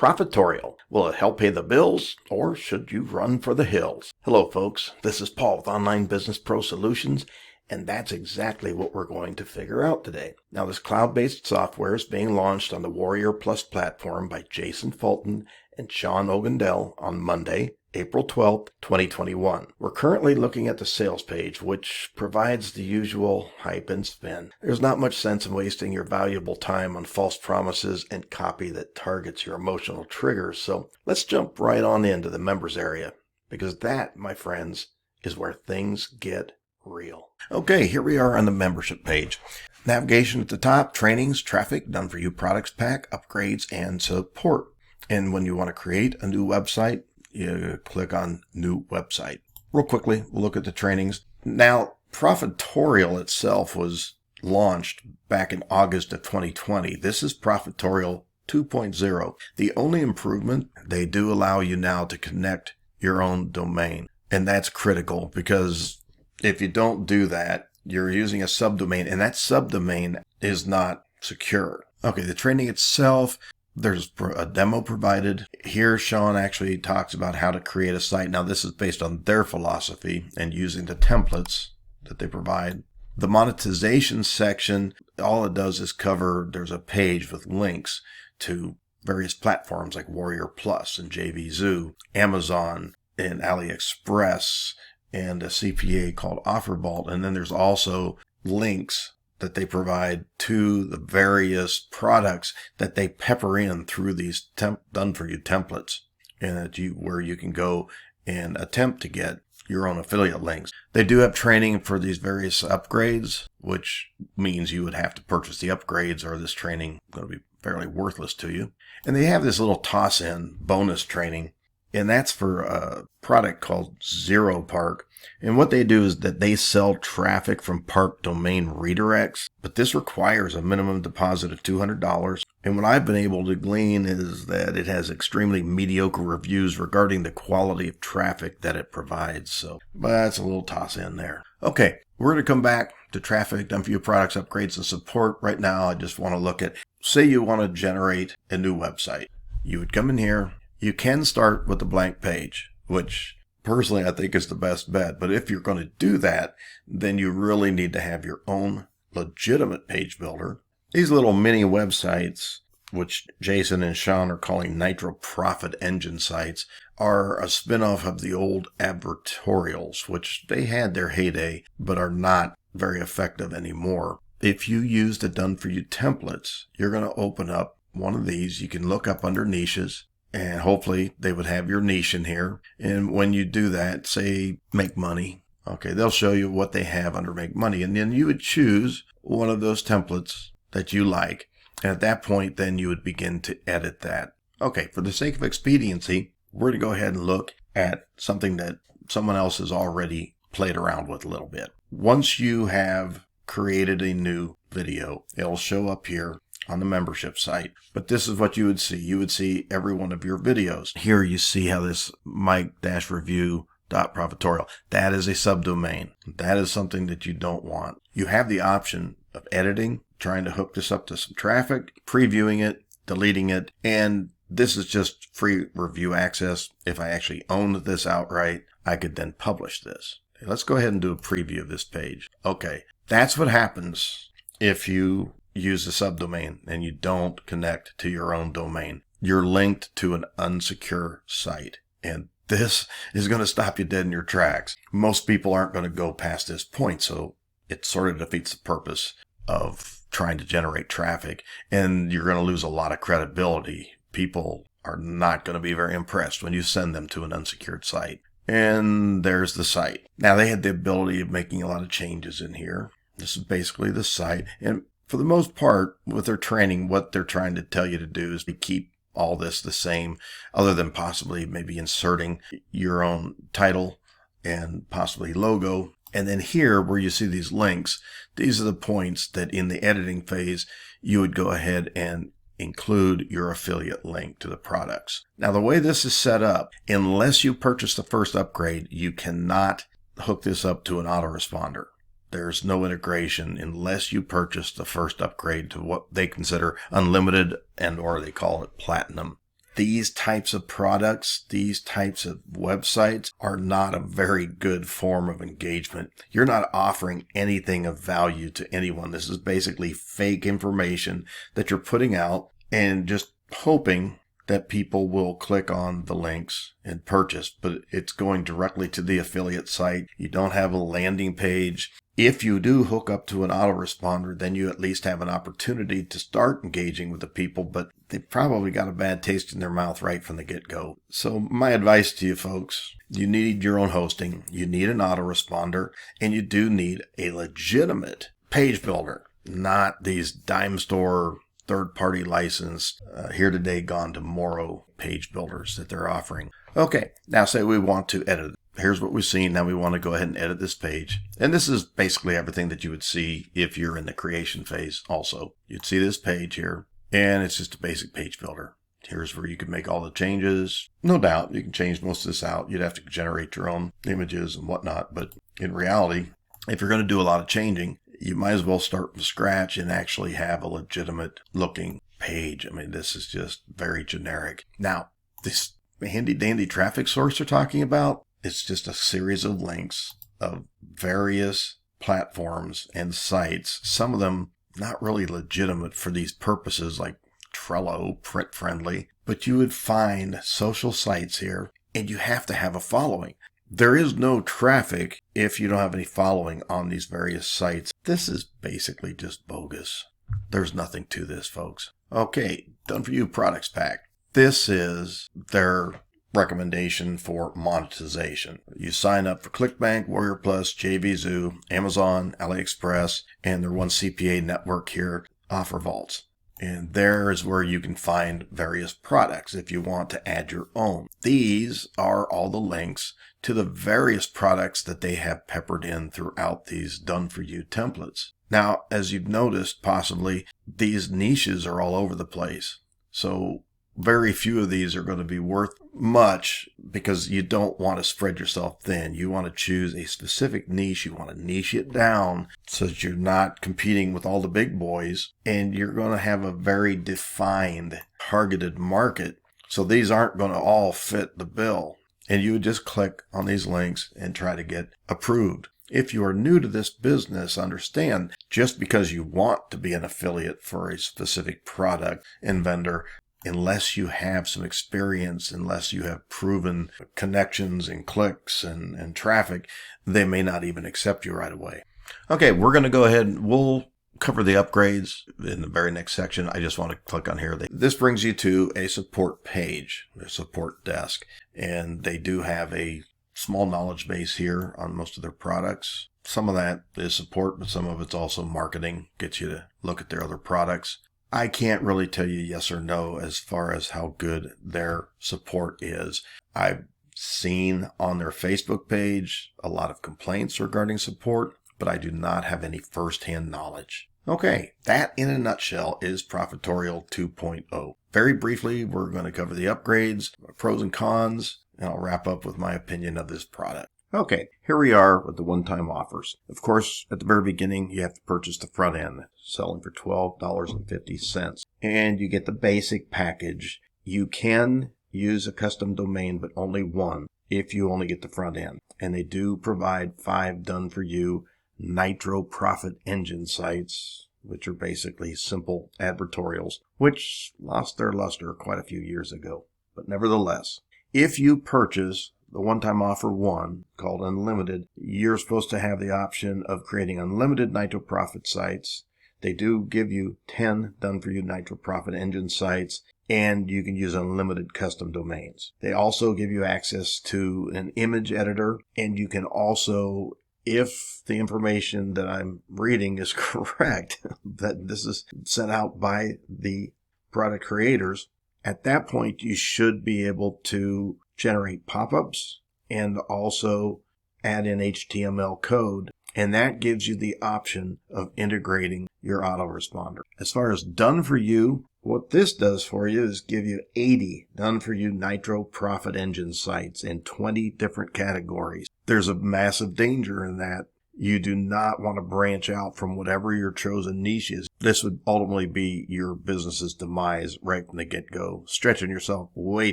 Profitorial. Will it help pay the bills, or should you run for the hills? Hello, folks. This is Paul with Online Business Pro Solutions, and that's exactly what we're going to figure out today. Now, this cloud-based software is being launched on the Warrior Plus platform by Jason Fulton and Sean Ogendell on Monday, April 12th, 2021. We're currently looking at the sales page, which provides the usual hype and spin. There's not much sense in wasting your valuable time on false promises and copy that targets your emotional triggers. So let's jump right on into the members area, because that, my friends, is where things get real. Okay, here we are on the membership page. Navigation at the top, trainings, traffic, done for you products pack, upgrades, and support. And when you want to create a new website, you click on New Website. Real quickly, we'll look at the trainings. Now, Profitorial itself was launched back in August of 2020. This is Profitorial 2.0. The only improvement, they do allow you now to connect your own domain. And that's critical, because if you don't do that, you're using a subdomain, and that subdomain is not secure. Okay, the training itself, there's a demo provided. Here, Sean actually talks about how to create a site. Now, this is based on their philosophy and using the templates that they provide. The monetization section, all it does is cover, there's a page with links to various platforms like Warrior Plus and JVZoo, Amazon and AliExpress, and a CPA called OfferVault. And then there's also links that they provide to the various products that they pepper in through these done-for-you templates, and where you can go and attempt to get your own affiliate links. They do have training for these various upgrades, which means you would have to purchase the upgrades, or this training is going to be fairly worthless to you. And they have this little toss-in bonus training, and that's for a product called Zero Park. And what they do is that they sell traffic from park domain redirects, but this requires a minimum deposit of $200. And what I've been able to glean is that it has extremely mediocre reviews regarding the quality of traffic that it provides. So, but that's a little toss in there. Okay, we're going to come back to traffic, done for you products, upgrades, and support. Right now, I just want to look at, say you want to generate a new website. You would come in here. You can start with a blank page, which personally I think is the best bet. But if you're going to do that, then you really need to have your own legitimate page builder. These little mini websites, which Jason and Sean are calling Nitro Profit Engine sites, are a spinoff of the old advertorials, which they had their heyday, but are not very effective anymore. If you use the done-for-you templates, you're going to open up one of these. You can look up under niches, and hopefully they would have your niche in here. And when you do that, say make money. Okay, they'll show you what they have under make money. And then you would choose one of those templates that you like. And at that point, then you would begin to edit that. Okay, for the sake of expediency, we're going to go ahead and look at something that someone else has already played around with a little bit. Once you have created a new video, it'll show up here on the membership site. But this is what you would see. You would see every one of your videos. Here you see how this Mike-review.profitorial, that is a subdomain. That is something that you don't want. You have the option of editing, trying to hook this up to some traffic, previewing it, deleting it, and this is just free review access. If I actually owned this outright, I could then publish this. Okay, let's go ahead and do a preview of this page. Okay, that's what happens if you use a subdomain and you don't connect to your own domain. You're linked to an unsecure site, and this is going to stop you dead in your tracks. Most people aren't going to go past this point, so it sort of defeats the purpose of trying to generate traffic, and you're going to lose a lot of credibility. People are not going to be very impressed when you send them to an unsecured site. And there's the site. Now, they had the ability of making a lot of changes in here. This is basically the site, and for the most part, with their training, what they're trying to tell you to do is to keep all this the same, other than possibly maybe inserting your own title and possibly logo. And then here, where you see these links, these are the points that in the editing phase, you would go ahead and include your affiliate link to the products. Now, the way this is set up, unless you purchase the first upgrade, you cannot hook this up to an autoresponder. There's no integration unless you purchase the first upgrade to what they consider unlimited, and or they call it platinum. these types of products, these types of websites are not a very good form of engagement. You're not offering anything of value to anyone. This is basically fake information that you're putting out and just hoping that people will click on the links and purchase, but it's going directly to the affiliate site. You don't have a landing page. If you do hook up to an autoresponder, then you at least have an opportunity to start engaging with the people, but they probably got a bad taste in their mouth right from the get-go. So my advice to you folks, you need your own hosting, you need an autoresponder, and you do need a legitimate page builder, not these dime store third-party licensed, here today, gone tomorrow page builders that they're offering. Okay, now say we want to edit it. Here's what we've seen. Now we want to go ahead and edit this page. And this is basically everything that you would see if you're in the creation phase also. You'd see this page here, and it's just a basic page builder. Here's where you can make all the changes. No doubt, you can change most of this out. You'd have to generate your own images and whatnot. But in reality, if you're going to do a lot of changing, you might as well start from scratch and actually have a legitimate looking page. I mean, this is just very generic. Now, this handy dandy traffic source they're talking about, it's just a series of links of various platforms and sites, some of them not really legitimate for these purposes, like Trello, print friendly, but you would find social sites here, and you have to have a following. There is no traffic if you don't have any following on these various sites. This is basically just bogus. There's nothing to this, folks. Okay, done for you products pack. This is their recommendation for monetization. You sign up for ClickBank, Warrior Plus, JVZoo, Amazon, AliExpress, and their one CPA network here, Offer Vaults. And there is where you can find various products if you want to add your own. These are all the links to the various products that they have peppered in throughout these done-for-you templates. Now, as you've noticed, possibly, these niches are all over the place. So very few of these are going to be worth much because you don't want to spread yourself thin. You want to choose a specific niche. You want to niche it down so that you're not competing with all the big boys, and you're going to have a very defined, targeted market. So these aren't going to all fit the bill. And you would just click on these links and try to get approved. If you are new to this business, understand just because you want to be an affiliate for a specific product and vendor, unless you have some experience, unless you have proven connections and clicks and traffic, they may not even accept you right away. Okay, we're going to go ahead and we'll cover the upgrades in the very next section. I just want to click on here. This brings you to a support page, a support desk, and they do have a small knowledge base here on most of their products. Some of that is support, but some of it's also marketing, gets you to look at their other products. I can't really tell you yes or no as far as how good their support is. I've seen on their Facebook page a lot of complaints regarding support, but I do not have any firsthand knowledge. Okay, that in a nutshell is Profitorial 2.0. Very briefly, we're going to cover the upgrades, pros and cons, and I'll wrap up with my opinion of this product. Okay, here we are with the one-time offers. Of course, at the very beginning, you have to purchase the front end, selling for $12.50. And you get the basic package. You can use a custom domain, but only one if you only get the front end. And they do provide 5 done-for-you Nitro profit engine sites, which are basically simple advertorials, which lost their luster quite a few years ago. But nevertheless, if you purchase the one-time offer 1, called Unlimited, you're supposed to have the option of creating unlimited Nitro Profit sites. They do give you 10 done-for-you Nitro Profit engine sites, and you can use unlimited custom domains. They also give you access to an image editor, and you can also, if the information that I'm reading is correct, that this is sent out by the product creators, at that point you should be able to generate pop-ups and also add in HTML code, and that gives you the option of integrating your autoresponder. As far as done for you, what this does for you is give you 80 done for you Nitro Profit Engine sites in 20 different categories. There's a massive danger in that You do not want to branch out from whatever your chosen niche is. This would ultimately be your business's demise right from the get-go, stretching yourself way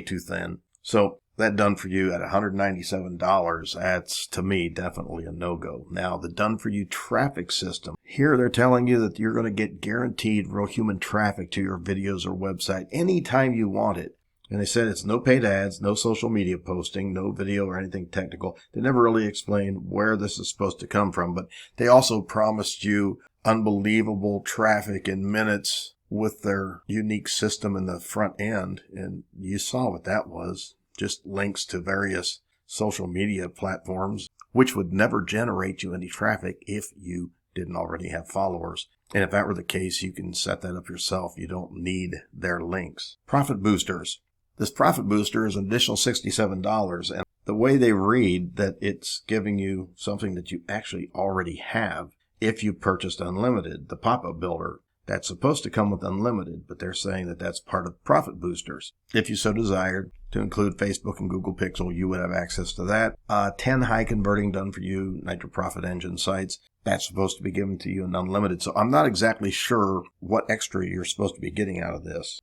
too thin. So that done for you at $197, that's, to me, definitely a no-go. Now, the done for you traffic system. Here they're telling you that you're going to get guaranteed real human traffic to your videos or website anytime you want it. And they said it's no paid ads, no social media posting, no video or anything technical. They never really explained where this is supposed to come from, but they also promised you unbelievable traffic in minutes with their unique system in the front end. And you saw what that was. Just links to various social media platforms, which would never generate you any traffic if you didn't already have followers. And if that were the case, you can set that up yourself. You don't need their links. Profit boosters. This profit booster is an additional $67, and the way they read that it's giving you something that you actually already have if you purchased unlimited, the pop-up builder. That's supposed to come with unlimited, but they're saying that that's part of profit boosters. If you so desired to include Facebook and Google Pixel, you would have access to that. 10 high converting done for you Nitro Profit Engine sites. That's supposed to be given to you in unlimited. So I'm not exactly sure what extra you're supposed to be getting out of this.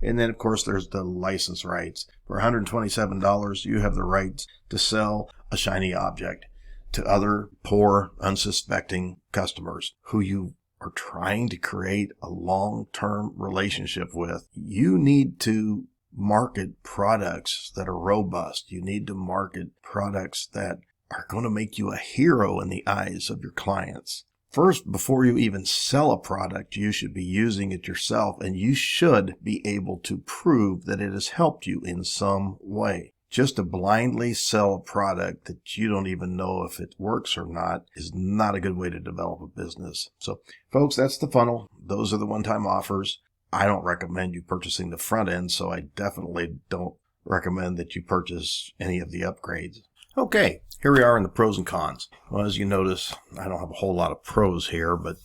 And then, of course, there's the license rights. For $127, you have the rights to sell a shiny object to other poor, unsuspecting customers who you are trying to create a long-term relationship with. You need to market products that are robust. You need to market products that are going to make you a hero in the eyes of your clients. First, before you even sell a product, you should be using it yourself, and you should be able to prove that it has helped you in some way. Just to blindly sell a product that you don't even know if it works or not is not a good way to develop a business. So, folks, that's the funnel. Those are the one-time offers. I don't recommend you purchasing the front end, so I definitely don't recommend that you purchase any of the upgrades. Okay, here we are in the pros and cons. Well, as you notice, I don't have a whole lot of pros here, but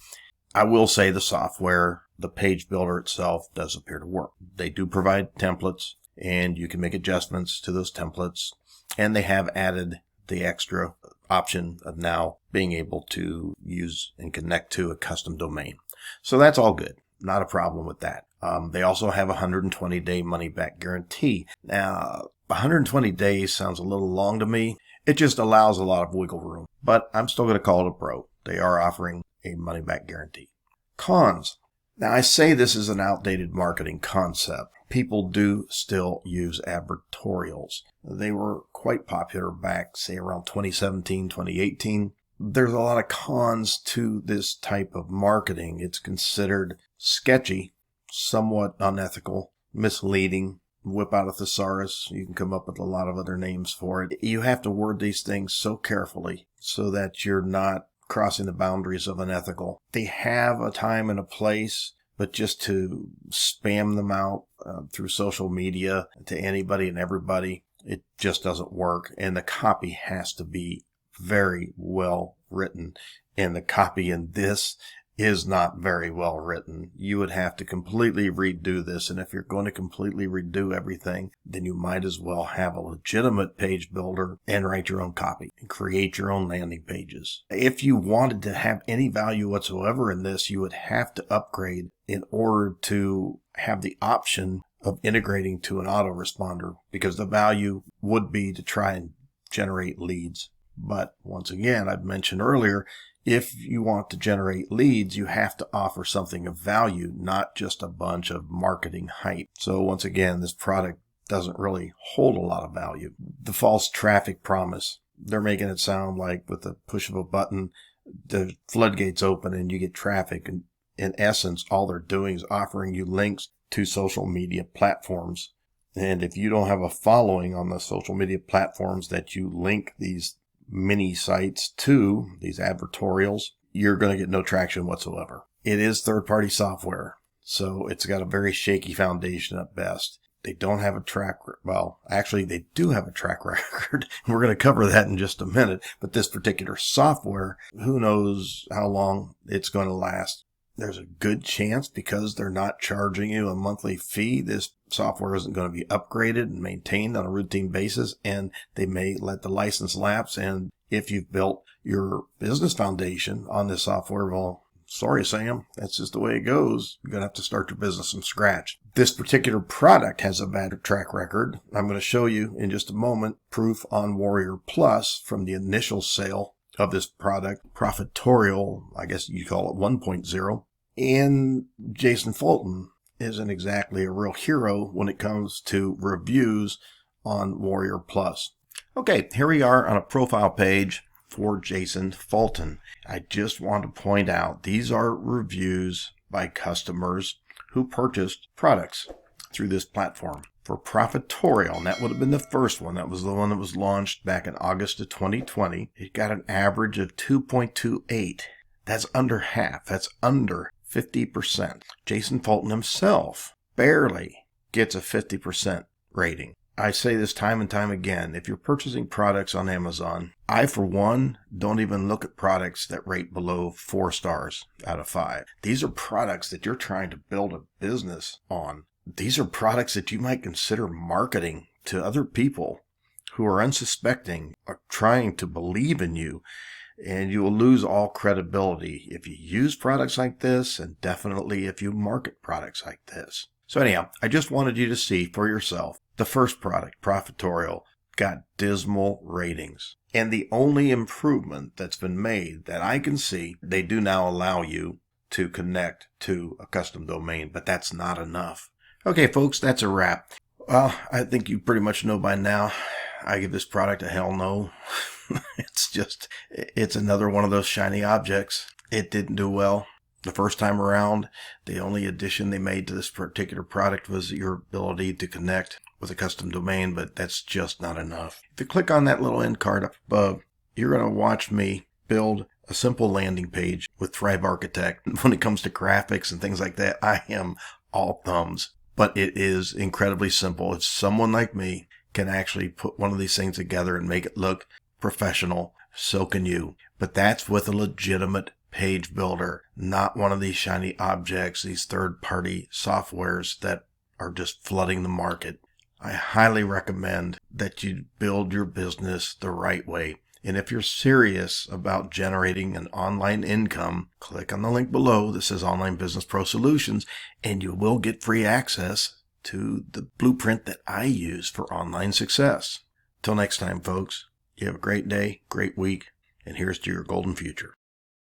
I will say the software, the page builder itself, does appear to work. They do provide templates, and you can make adjustments to those templates, and they have added the extra option of now being able to use and connect to a custom domain. So that's all good. Not a problem with that. They also have a 120-day money-back guarantee. Now, 120 days sounds a little long to me. It just allows a lot of wiggle room. But I'm still going to call it a pro. They are offering a money-back guarantee. Cons. Now, I say this is an outdated marketing concept. People do still use advertorials. They were quite popular back, say, around 2017, 2018. There's a lot of cons to this type of marketing. It's considered sketchy, somewhat unethical, misleading, whip out a thesaurus. You can come up with a lot of other names for it. You have to word these things so carefully so that you're not crossing the boundaries of unethical. They have a time and a place, but just to spam them out through social media to anybody and everybody, it just doesn't work. And the copy has to be very well written. And the copy in this is not very well written. You would have to completely redo this. And if you're going to completely redo everything, then you might as well have a legitimate page builder and write your own copy and create your own landing pages. If you wanted to have any value whatsoever in this, you would have to upgrade in order to have the option of integrating to an autoresponder, because the value would be to try and generate leads. But once again, I've mentioned earlier, if you want to generate leads, you have to offer something of value, not just a bunch of marketing hype. So once again, this product doesn't really hold a lot of value. The false traffic promise, they're making it sound like with the push of a button, the floodgates open and you get traffic. And in essence, all they're doing is offering you links to social media platforms. And if you don't have a following on the social media platforms that you link these mini sites to, these advertorials, you're going to get no traction whatsoever. It is third-party software, so it's got a very shaky foundation at best. They don't have a track record. Well, actually, they do have a track record. We're going to cover that in just a minute. But this particular software, who knows how long it's going to last. there's a good chance, because they're not charging you a monthly fee, this software isn't going to be upgraded and maintained on a routine basis, and they may let the license lapse. And if you've built your business foundation on this software, well, sorry, Sam, that's just the way it goes. You're going to have to start your business from scratch. This particular product has a bad track record. I'm going to show you in just a moment proof on Warrior Plus from the initial sale of this product, Profitorial, I guess you call it 1.0. And Jason Fulton isn't exactly a real hero when it comes to reviews on Warrior Plus. Okay, here we are on a profile page for Jason Fulton. I just want to point out these are reviews by customers who purchased products through this platform. For Profitorial, and that would have been the first one. That was the one that was launched back in August of 2020. It got an average of 2.28. That's under half. That's under 50%. Jason Fulton himself barely gets a 50% rating. I say this time and time again, if you're purchasing products on Amazon, I, for one, don't even look at products that rate below 4 stars out of 5. These are products that you're trying to build a business on. These are products that you might consider marketing to other people who are unsuspecting, are trying to believe in you, and you will lose all credibility if you use products like this, and definitely if you market products like this. So anyhow, I just wanted you to see for yourself. The first product, Profitorial, got dismal ratings. And the only improvement that's been made that I can see, they do now allow you to connect to a custom domain, but that's not enough. Okay, folks, that's a wrap. Well, I think you pretty much know by now, I give this product a hell no. It's another one of those shiny objects. It didn't do well the first time around. The only addition they made to this particular product was your ability to connect with a custom domain, but that's just not enough. If you click on that little end card up above, you're going to watch me build a simple landing page with Thrive Architect. When it comes to graphics and things like that, I am all thumbs. But it is incredibly simple. If someone like me can actually put one of these things together and make it look professional, so can you. But that's with a legitimate page builder, not one of these shiny objects, these third-party softwares that are just flooding the market. I highly recommend that you build your business the right way. And if you're serious about generating an online income, click on the link below that says Online Business Pro Solutions, and you will get free access to the blueprint that I use for online success. Till next time, folks, you have a great day, great week, and here's to your golden future.